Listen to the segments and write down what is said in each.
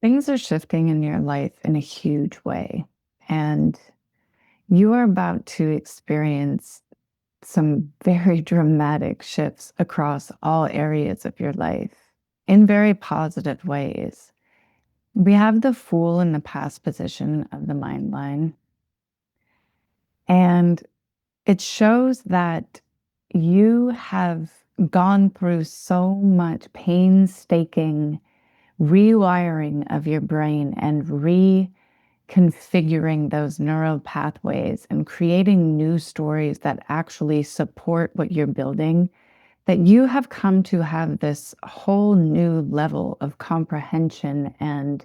Things are shifting in your life in a huge way, and you are about to experience some very dramatic shifts across all areas of your life in very positive ways. We have the Fool in the past position of the mind line, and it shows that you have gone through so much painstaking rewiring of your brain and reconfiguring those neural pathways and creating new stories that actually support what you're building, that you have come to have this whole new level of comprehension and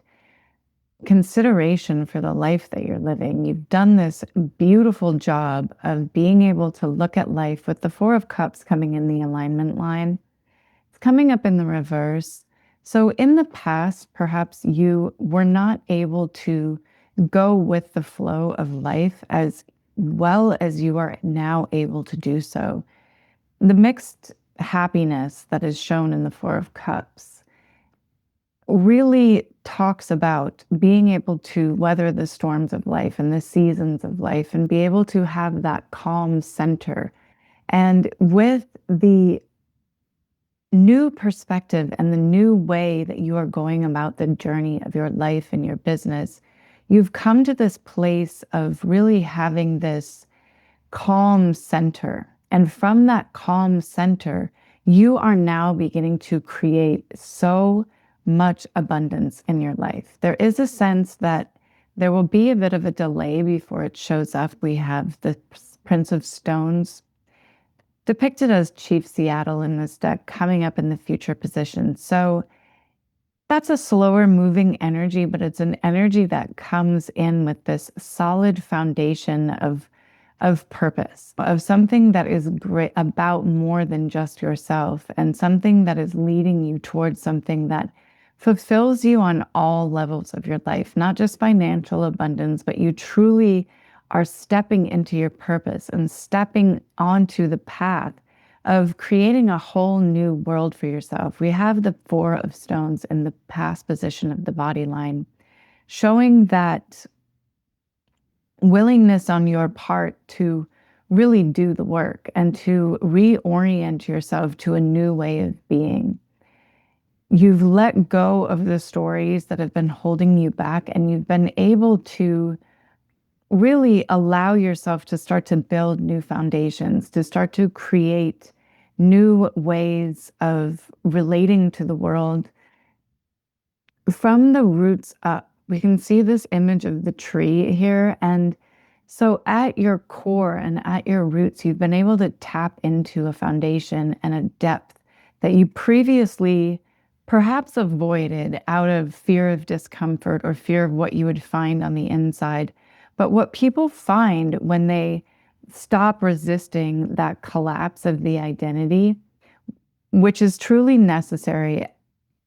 consideration for the life that you're living. You've done this beautiful job of being able to look at life with the Four of Cups coming in the alignment line. It's coming up in the reverse. So in the past, perhaps you were not able to go with the flow of life as well as you are now able to do so. The mixed happiness that is shown in the Four of Cups really talks about being able to weather the storms of life and the seasons of life and be able to have that calm center. And with the new perspective and the new way that you are going about the journey of your life and your business, you've come to this place of really having this calm center. And from that calm center, you are now beginning to create so much abundance in your life. There is a sense that there will be a bit of a delay before it shows up. We have the Prince of Stones depicted as Chief Seattle in this deck coming up in the future position. So that's a slower moving energy, but it's an energy that comes in with this solid foundation of purpose, of something that is great about more than just yourself, and something that is leading you towards something that fulfills you on all levels of your life, not just financial abundance, but you truly are stepping into your purpose and stepping onto the path of creating a whole new world for yourself. We have the Four of Stones in the past position of the body line, showing that willingness on your part to really do the work and to reorient yourself to a new way of being. You've let go of the stories that have been holding you back, and you've been able to really allow yourself to start to build new foundations, to start to create new ways of relating to the world. From the roots up, we can see this image of the tree here. And so at your core and at your roots, you've been able to tap into a foundation and a depth that you previously perhaps avoided out of fear of discomfort or fear of what you would find on the inside. But what people find when they stop resisting that collapse of the identity, which is truly necessary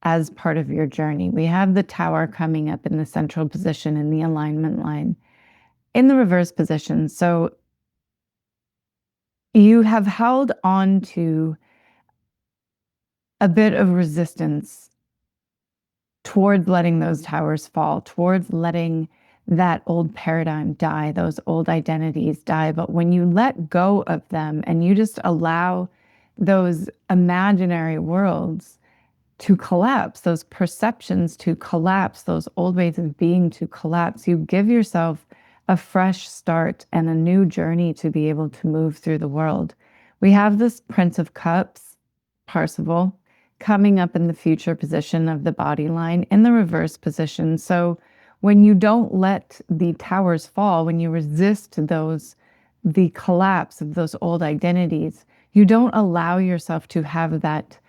as part of your journey. We have the Tower coming up in the central position in the alignment line, in the reverse position. So you have held on to a bit of resistance towards letting those towers fall, towards letting that old paradigm die, those old identities die. But when you let go of them and you just allow those imaginary worlds to collapse, those perceptions to collapse, those old ways of being to collapse, you give yourself a fresh start and a new journey to be able to move through the world. We have this Prince of Cups, Parzival, coming up in the future position of the body line in the reverse position. So when you don't let the towers fall, when you resist the collapse of those old identities, you don't allow yourself to have that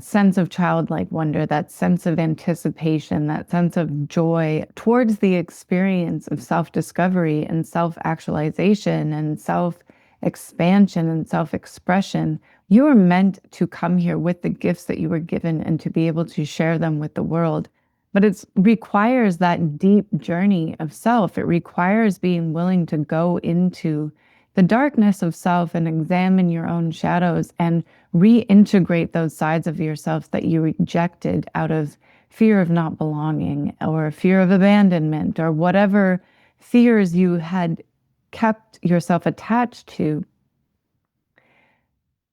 sense of childlike wonder, that sense of anticipation, that sense of joy towards the experience of self-discovery and self-actualization and self-expansion and self-expression. You are meant to come here with the gifts that you were given and to be able to share them with the world. But it requires that deep journey of self. It requires being willing to go into the darkness of self and examine your own shadows and reintegrate those sides of yourself that you rejected out of fear of not belonging or fear of abandonment or whatever fears you had kept yourself attached to,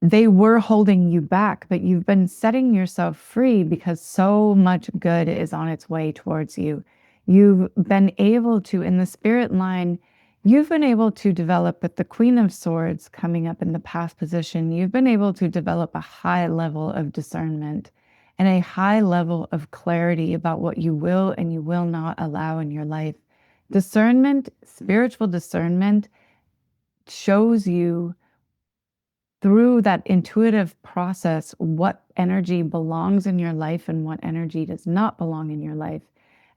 they were holding you back, but you've been setting yourself free because so much good is on its way towards you. You've been able to, in the spirit line, you've been able to develop with the Queen of Swords coming up in the past position, you've been able to develop a high level of discernment and a high level of clarity about what you will and you will not allow in your life. Discernment, spiritual discernment, shows you through that intuitive process what energy belongs in your life and what energy does not belong in your life.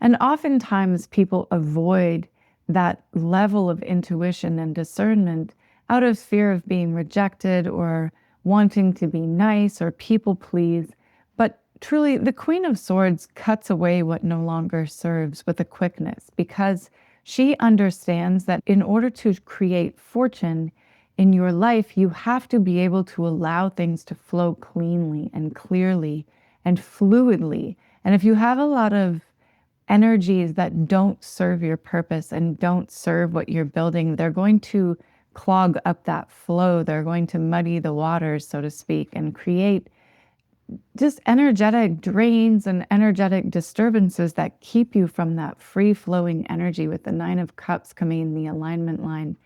And oftentimes people avoid that level of intuition and discernment out of fear of being rejected or wanting to be nice or people please. But truly, the Queen of Swords cuts away what no longer serves with a quickness, because she understands that in order to create fortune in your life, you have to be able to allow things to flow cleanly and clearly and fluidly. And if you have a lot of energies that don't serve your purpose and don't serve what you're building, they're going to clog up that flow. They're going to muddy the waters, so to speak, and create just energetic drains and energetic disturbances that keep you from that free-flowing energy with the Nine of Cups coming in the alignment line.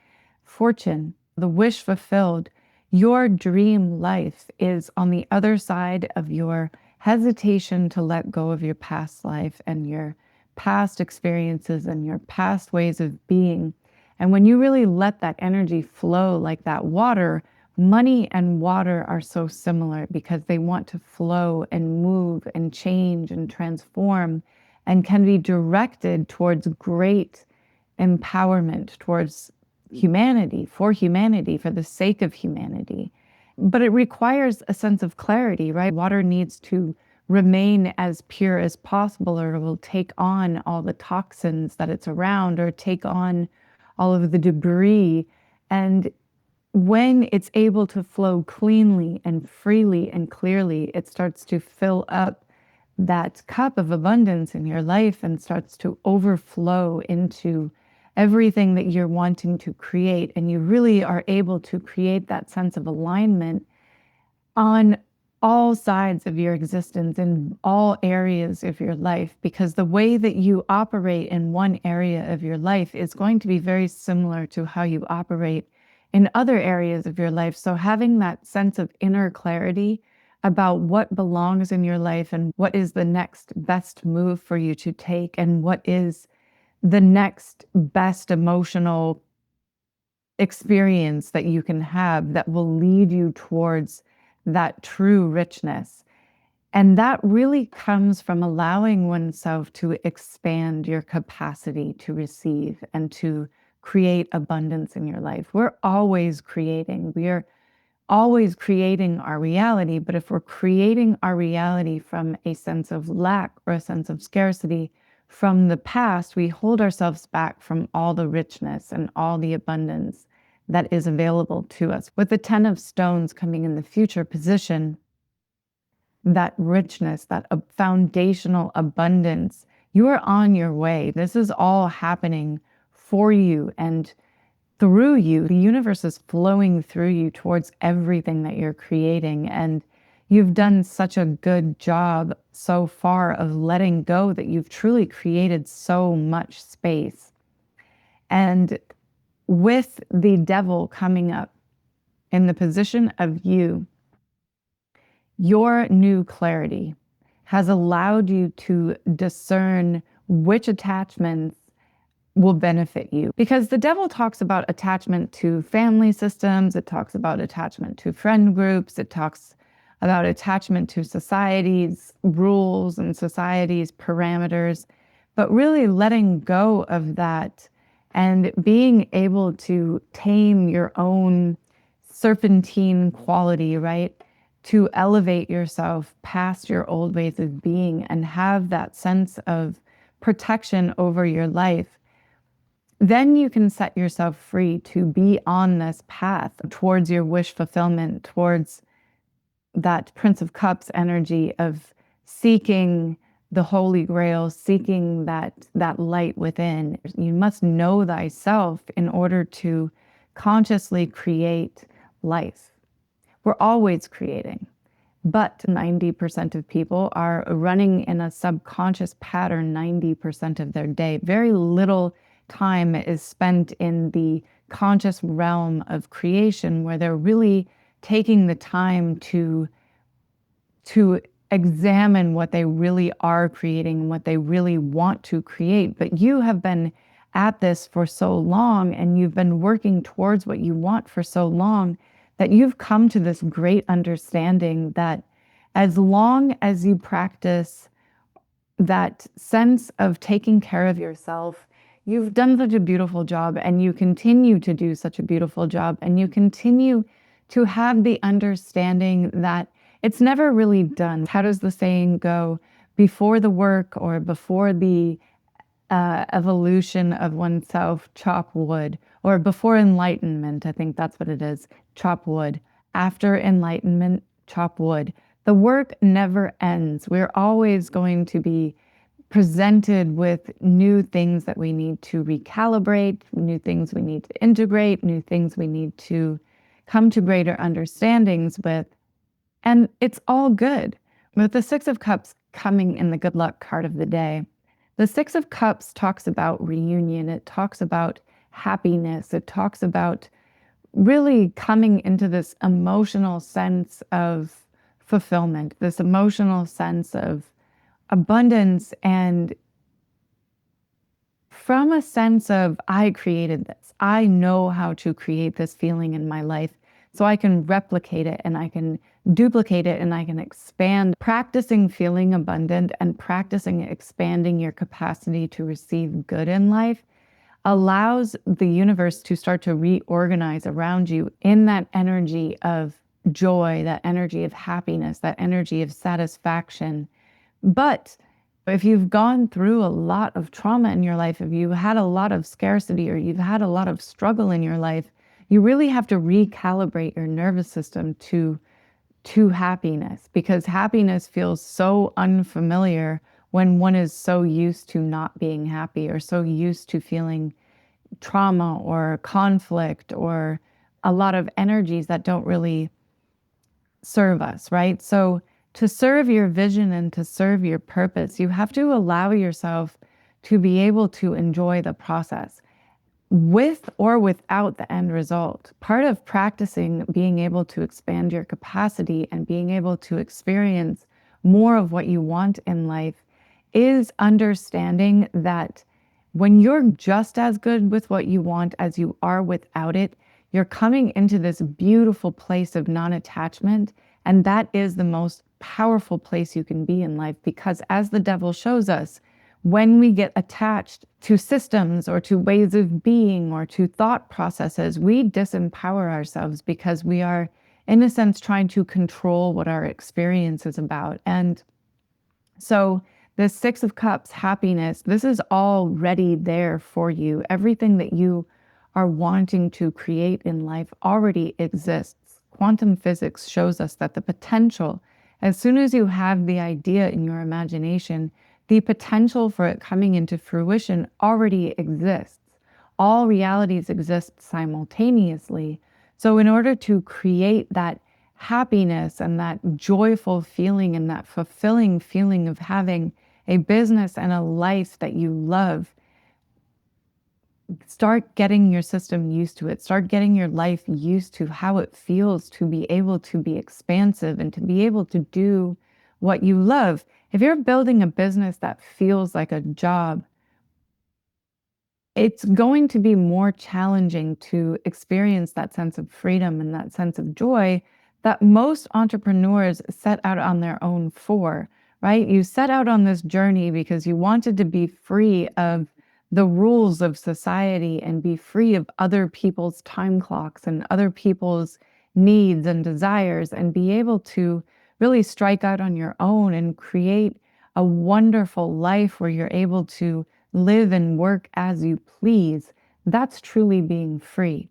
Fortune, the wish fulfilled, your dream life is on the other side of your hesitation to let go of your past life and your past experiences and your past ways of being. And when you really let that energy flow like that water, money and water are so similar because they want to flow and move and change and transform and can be directed towards great empowerment, towards humanity, for the sake of humanity. But it requires a sense of clarity, right? Water needs to remain as pure as possible, or it will take on all the toxins that it's around, or take on all of the debris. And when it's able to flow cleanly and freely and clearly, it starts to fill up that cup of abundance in your life and starts to overflow into everything that you're wanting to create. And you really are able to create that sense of alignment on all sides of your existence, in all areas of your life, because the way that you operate in one area of your life is going to be very similar to how you operate in other areas of your life. So having that sense of inner clarity about what belongs in your life and what is the next best move for you to take and what is the next best emotional experience that you can have that will lead you towards that true richness. And that really comes from allowing oneself to expand your capacity to receive and to create abundance in your life. We're always creating. We are always creating our reality. But if we're creating our reality from a sense of lack or a sense of scarcity from the past, we hold ourselves back from all the richness and all the abundance that is available to us. With the 10 of Stones coming in the future position, that richness, that foundational abundance, you are on your way. This is all happening for you and through you. The universe is flowing through you towards everything that you're creating. And you've done such a good job so far of letting go that you've truly created so much space. And with the Devil coming up in the position of you, your new clarity has allowed you to discern which attachments will benefit you. Because the Devil talks about attachment to family systems, it talks about attachment to friend groups, it talks about attachment to society's rules and society's parameters, but really letting go of that and being able to tame your own serpentine quality, right? To elevate yourself past your old ways of being and have that sense of protection over your life. Then you can set yourself free to be on this path towards your wish fulfillment, towards that Prince of Cups energy of seeking the Holy Grail, seeking that light within. You must know thyself in order to consciously create life. We're always creating, but 90% of people are running in a subconscious pattern 90% of their day. Very little time is spent in the conscious realm of creation where they're really taking the time to examine what they really are creating, what they really want to create. But you have been at this for so long, and you've been working towards what you want for so long, that you've come to this great understanding that as long as you practice that sense of taking care of yourself, you've done such a beautiful job, and you continue to do such a beautiful job, and you continue to have the understanding that it's never really done. How does the saying go? Before the work, or before the evolution of oneself, chop wood, or before enlightenment, I think that's what it is, chop wood. After enlightenment, chop wood. The work never ends. We're always going to be presented with new things that we need to recalibrate, new things we need to integrate, new things we need to come to greater understandings with. And it's all good. With the Six of Cups coming in the good luck card of the day, the Six of Cups talks about reunion. It talks about happiness. It talks about really coming into this emotional sense of fulfillment, this emotional sense of abundance, and from a sense of, I created this. I know how to create this feeling in my life, so I can replicate it, and I can duplicate it, and I can expand. Practicing feeling abundant and practicing expanding your capacity to receive good in life allows the universe to start to reorganize around you in that energy of joy, that energy of happiness, that energy of satisfaction. But if you've gone through a lot of trauma in your life, if you had a lot of scarcity, or you've had a lot of struggle in your life, you really have to recalibrate your nervous system to happiness, because happiness feels so unfamiliar when one is so used to not being happy, or so used to feeling trauma or conflict or a lot of energies that don't really serve us, right? So to serve your vision and to serve your purpose, you have to allow yourself to be able to enjoy the process with or without the end result. Part of practicing being able to expand your capacity and being able to experience more of what you want in life is understanding that when you're just as good with what you want as you are without it, you're coming into this beautiful place of non-attachment. And that is the most powerful place you can be in life, because as the devil shows us, when we get attached to systems or to ways of being or to thought processes, we disempower ourselves, because we are, in a sense, trying to control what our experience is about. And so the Six of Cups, happiness, this is already there for you. Everything that you are wanting to create in life already exists. Quantum physics shows us that the potential, as soon as you have the idea in your imagination, the potential for it coming into fruition already exists. All realities exist simultaneously. So in order to create that happiness and that joyful feeling and that fulfilling feeling of having a business and a life that you love, start getting your system used to it. Start getting your life used to how it feels to be able to be expansive and to be able to do what you love. If you're building a business that feels like a job, it's going to be more challenging to experience that sense of freedom and that sense of joy that most entrepreneurs set out on their own for, right? You set out on this journey because you wanted to be free of the rules of society and be free of other people's time clocks and other people's needs and desires, and be able to really strike out on your own and create a wonderful life where you're able to live and work as you please. That's truly being free.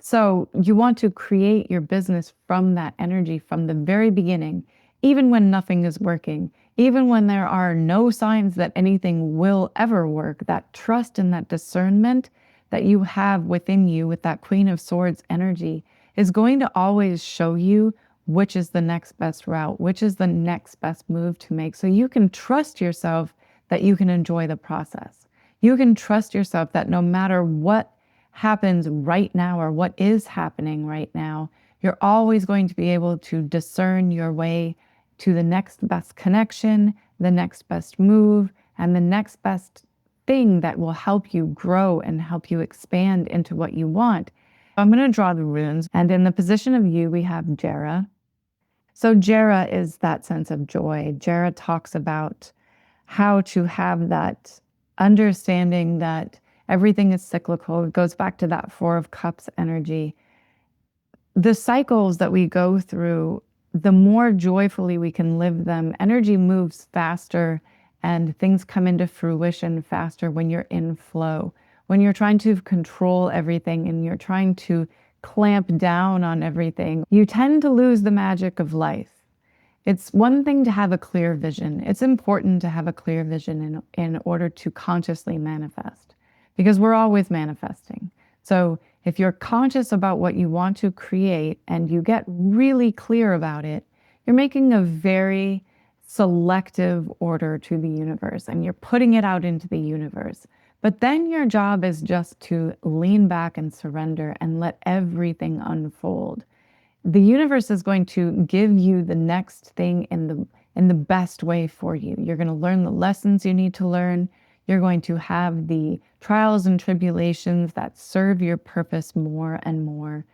So you want to create your business from that energy from the very beginning, even when nothing is working, even when there are no signs that anything will ever work, that trust and that discernment that you have within you with that Queen of Swords energy is going to always show you which is the next best route, which is the next best move to make. So you can trust yourself that you can enjoy the process. You can trust yourself that no matter what happens right now or what is happening right now, you're always going to be able to discern your way to the next best connection, the next best move, and the next best thing that will help you grow and help you expand into what you want. I'm going to draw the runes, and in the position of you, we have Jera. So Jera is that sense of joy. Jera talks about how to have that understanding that everything is cyclical. It goes back to that Four of Cups energy. The cycles that we go through, the more joyfully we can live them, energy moves faster and things come into fruition faster when you're in flow. When you're trying to control everything and you're trying to clamp down on everything, you tend to lose the magic of life. It's one thing to have a clear vision. It's important to have a clear vision in order to consciously manifest, because we're always manifesting. So if you're conscious about what you want to create and you get really clear about it, you're making a very selective order to the universe and you're putting it out into the universe. But then your job is just to lean back and surrender and let everything unfold. The universe is going to give you the next thing in the best way for you. You're going to learn the lessons you need to learn. You're going to have the trials and tribulations that serve your purpose more and more.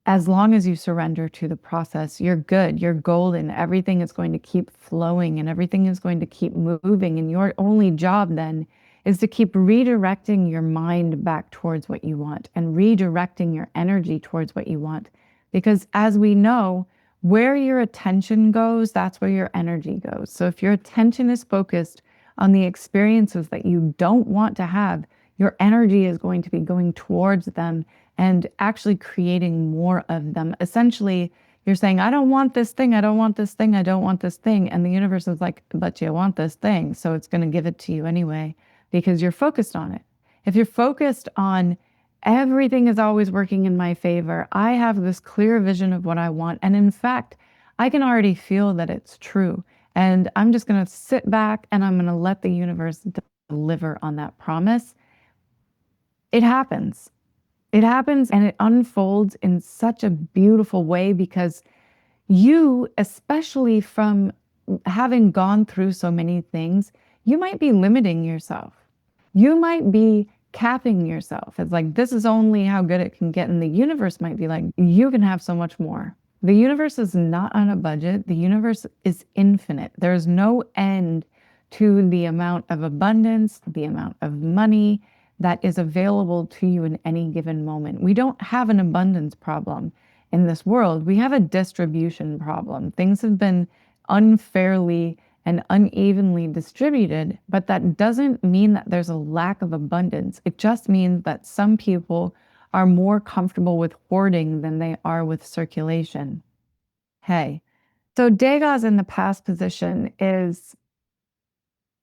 As long as you surrender to the process, you're good, you're golden. Everything is going to keep flowing and everything is going to keep moving. And your only job then is to keep redirecting your mind back towards what you want and redirecting your energy towards what you want. Because as we know, where your attention goes, that's where your energy goes. So if your attention is focused on the experiences that you don't want to have, your energy is going to be going towards them and actually creating more of them. Essentially, you're saying, I don't want this thing, I don't want this thing, I don't want this thing. And the universe is like, but you want this thing. So it's going to give it to you anyway, because you're focused on it. If you're focused on everything is always working in my favor, I have this clear vision of what I want. And in fact, I can already feel that it's true. And I'm just going to sit back and I'm going to let the universe deliver on that promise. It happens. It happens and it unfolds in such a beautiful way because you, especially from having gone through so many things, you might be limiting yourself. You might be capping yourself. It's like, this is only how good it can get. And the universe might be like, you can have so much more. The universe is not on a budget. The universe is infinite. There's no end to the amount of abundance, the amount of money that is available to you in any given moment. We don't have an abundance problem in this world. We have a distribution problem. Things have been unfairly and unevenly distributed, but that doesn't mean that there's a lack of abundance. It just means that some people are more comfortable with hoarding than they are with circulation. Hey, so Degas in the past position is,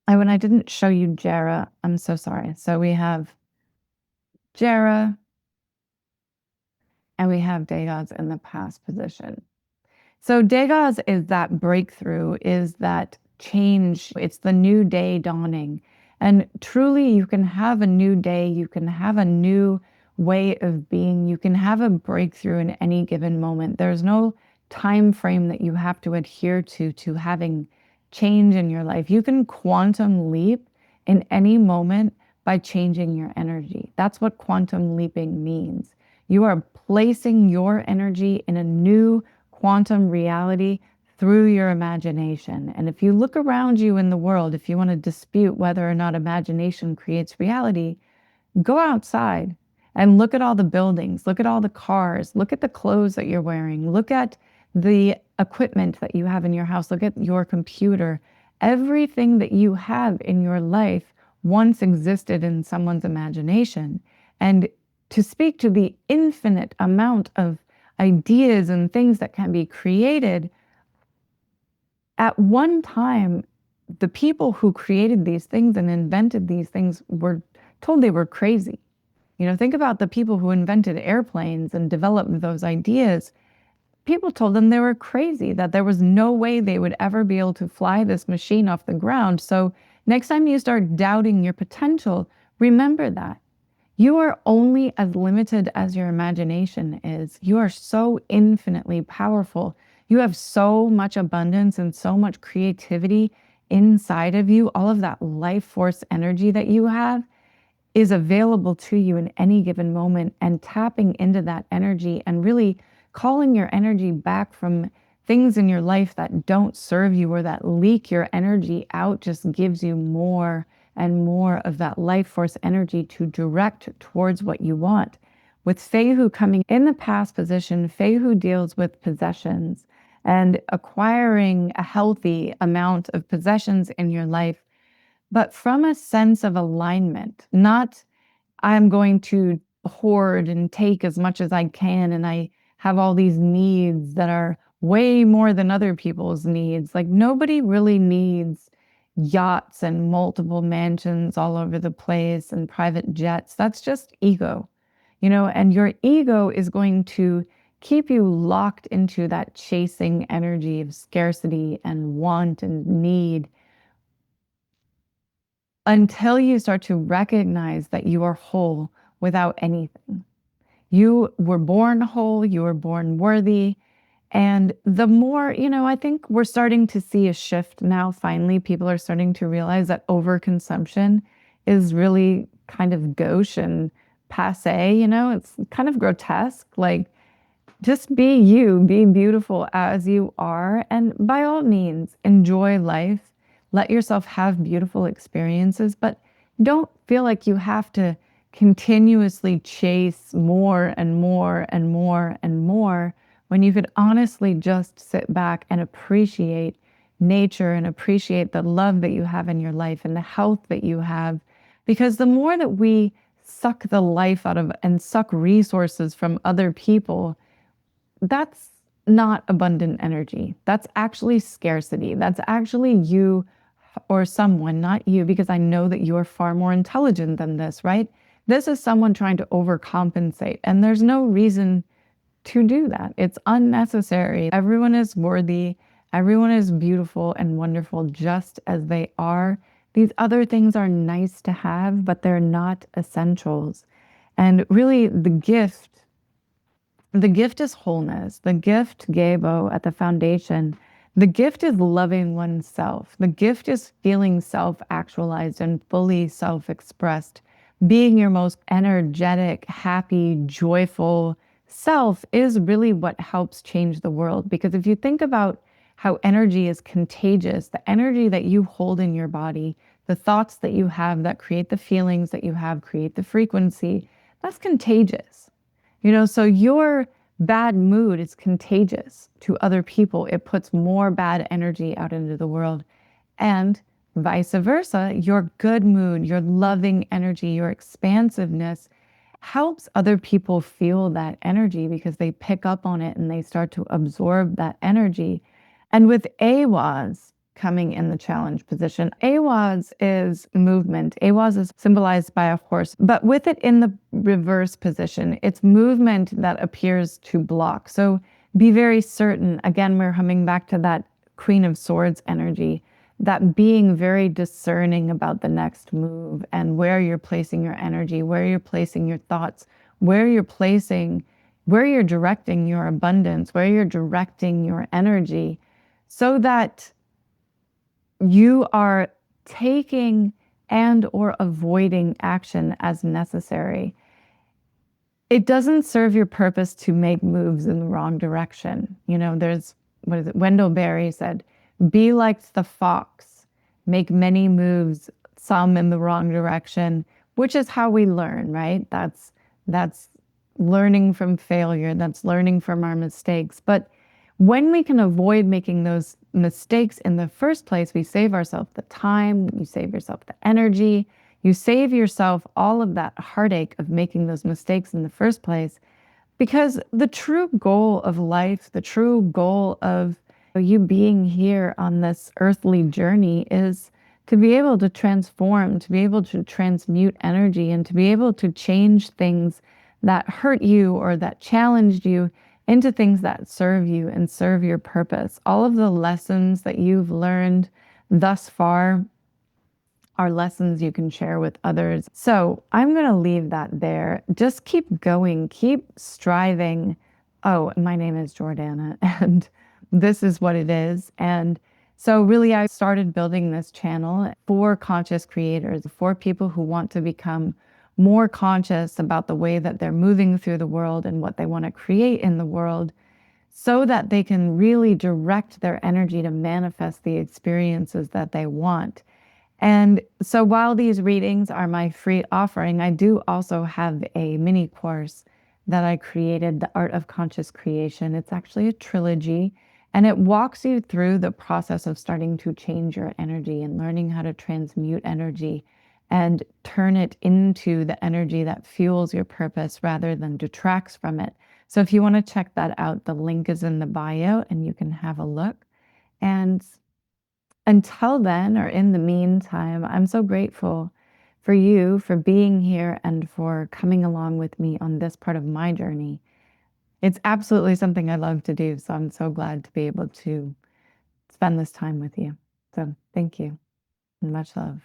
when I didn't show you Jera, I'm so sorry. So we have Jera and we have Degas in the past position. So Degas is that breakthrough, is that change. It's the new day dawning. And truly, you can have a new day. You can have a new way of being. You can have a breakthrough in any given moment. There's no time frame that you have to adhere to having change in your life. You can quantum leap in any moment by changing your energy. That's what quantum leaping means. You are placing your energy in a new quantum reality through your imagination. And if you look around you in the world, if you want to dispute whether or not imagination creates reality, go outside and look at all the buildings, look at all the cars, look at the clothes that you're wearing, look at the equipment that you have in your house, look at your computer. Everything that you have in your life once existed in someone's imagination. And to speak to the infinite amount of ideas and things that can be created, At one time, the people who created these things and invented these things were told they were crazy. Think about the people who invented airplanes and developed those ideas. People told them they were crazy, that there was no way they would ever be able to fly this machine off the ground. So next time you start doubting your potential, remember that. You are only as limited as your imagination is. You are so infinitely powerful. You have so much abundance and so much creativity inside of you. All of that life force energy that you have is available to you in any given moment, and tapping into that energy and really calling your energy back from things in your life that don't serve you or that leak your energy out just gives you more and more of that life force energy to direct towards what you want. With Feihu coming in the past position, Feihu deals with possessions and acquiring a healthy amount of possessions in your life, but from a sense of alignment, not I'm going to hoard and take as much as I can, and I have all these needs that are way more than other people's needs. Like, nobody really needs yachts and multiple mansions all over the place and private jets. That's just ego, and your ego is going to keep you locked into that chasing energy of scarcity and want and need until you start to recognize that you are whole without anything. You were born whole, you were born worthy. And the more, I think we're starting to see a shift now. Finally, people are starting to realize that overconsumption is really kind of gauche and passe, it's kind of grotesque. Like, just be you, be beautiful as you are. And by all means, enjoy life. Let yourself have beautiful experiences, but don't feel like you have to continuously chase more and more and more and more when you could honestly just sit back and appreciate nature and appreciate the love that you have in your life and the health that you have. Because the more that we suck the life out of and suck resources from other people, that's not abundant energy. That's actually scarcity. That's actually you or someone, not you, because I know that you are far more intelligent than this, right? This is someone trying to overcompensate, and there's no reason to do that. It's unnecessary. Everyone is worthy. Everyone is beautiful and wonderful just as they are. These other things are nice to have, but they're not essentials. And really, the gift is wholeness. The gift, Gebo, at the foundation, the gift is loving oneself. The gift is feeling self-actualized and fully self-expressed. Being your most energetic, happy, joyful self is really what helps change the world. Because if you think about how energy is contagious, the energy that you hold in your body, the thoughts that you have that create the feelings that you have, create the frequency, that's contagious. So your bad mood is contagious to other people. It puts more bad energy out into the world. And vice versa, your good mood, your loving energy, your expansiveness helps other people feel that energy because they pick up on it and they start to absorb that energy. And with Awaz coming in the challenge position, Awaz is movement. Awaz is symbolized by a horse, but with it in the reverse position, it's movement that appears to block. So be very certain. Again, we're coming back to that Queen of Swords energy, that being very discerning about the next move and where you're placing your energy, where you're placing your thoughts, where you're directing your abundance, where you're directing your energy, so that you are taking and or avoiding action as necessary. It doesn't serve your purpose to make moves in the wrong direction. There's, Wendell Berry said, be like the fox, make many moves, some in the wrong direction, which is how we learn, right? That's learning from failure. That's learning from our mistakes. But when we can avoid making those mistakes in the first place, we save ourselves the time, you save yourself the energy, you save yourself all of that heartache of making those mistakes in the first place. Because the true goal of life, the true goal of You being here on this earthly journey is to be able to transform, to be able to transmute energy, and to be able to change things that hurt you or that challenged you into things that serve you and serve your purpose. All of the lessons that you've learned thus far are lessons you can share with others. So I'm going to leave that there. Just keep going, keep striving. Oh, my name is Jordana, and this is what it is. And so, really, I started building this channel for conscious creators, for people who want to become more conscious about the way that they're moving through the world and what they want to create in the world so that they can really direct their energy to manifest the experiences that they want. And so while these readings are my free offering, I do also have a mini course that I created, The Art of Conscious Creation. It's actually a trilogy, and it walks you through the process of starting to change your energy and learning how to transmute energy and turn it into the energy that fuels your purpose rather than detracts from it. So if you want to check that out, the link is in the bio and you can have a look. And until then, or in the meantime, I'm so grateful for you for being here and for coming along with me on this part of my journey. It's absolutely something I love to do, so I'm so glad to be able to spend this time with you. So thank you and much love.